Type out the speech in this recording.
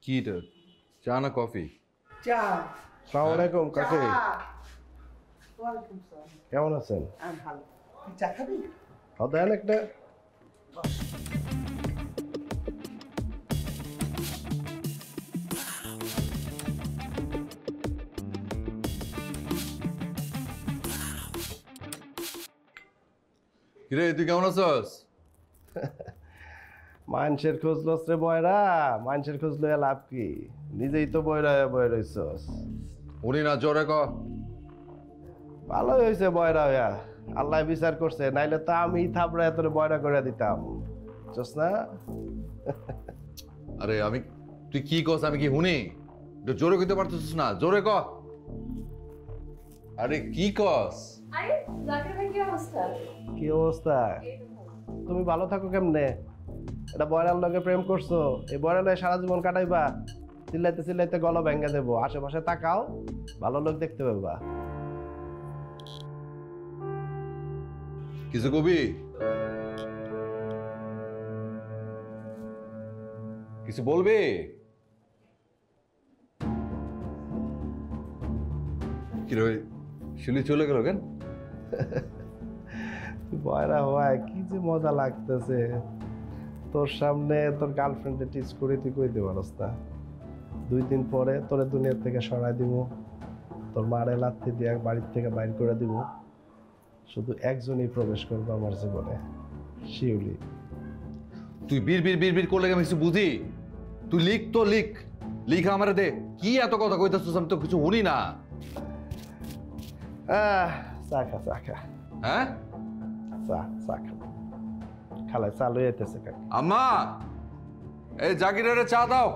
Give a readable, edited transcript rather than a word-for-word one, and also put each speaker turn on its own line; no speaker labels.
কি এটা চা না কফি?
চা।
আসসালামু আলাইকুম কাকি।
ওয়ালাইকুম সালাম।
কেমন আছেন?
আমি ভালো। তুই চা খাবি?
দেন একটা।
কিরে তুই কেমন আছস?
মানুষের খোঁজ লস রে বয়রা, মানুষের খোঁজ লইয়া লাভ কি? নিজেই তো বয়রা বয় রইছস।
উনি না জোরে ক।
ভালোই হয়েছে বয়রা হইয়া, আল্লাহ বিচার করছে, নাইলে তো আমি থাপড়ায় তোরে বয়রা করে দিতাম। বুঝছস না?
আরে আমি তুই কি কস আমি কি শুনি? একটু জোরে কইতে পারতেছিস না, জোরে ক। আরে কি কস?
আরে জাকির ভাই কি অবস্থা?
কি অবস্থা? তুমি ভালো থাকো কেমনে? এটা বয়রার লগে প্রেম করছো, এই বয়রা লগে সারা জীবন কাটাইবা? চিল্লাইতে চিল্লাইতে গলা ভেঙে দেবো। আশেপাশে তাকাও, ভালো লোক দেখতে পাবা।
কিছু কবি? কিছু বলবি? কি রে শিলি চলে গেল কেন?
বয়রা হয় কি যে মজা লাগতেছে তোর সামনে। তোর গার্লফ্রেন্ডে টিচ করে তুই কইতে পারস না। 2 দিন পরে তোরে দুনিয়া থেকে সরাই দিব, তোর মারে লাথি দিয়ে বাড়ির থেকে বাইর করে দিব। শুধু একজনই প্রবেশ করবে আমার জীবনে, শিউলি।
তুই বীর বীর বীর বীর করলে আমি কিছু বুঝি? তুই লিখ তো লিখ, লিখা আমারে দে। কি এত কথা কইতাছিস আমি তো কিছু শুনি না।
চা খা চা খা।
হ্যাঁ
চা খা। খালায় চা লই আইতেছে কাকি।
আম্মা এই জাকিরের চা দাও।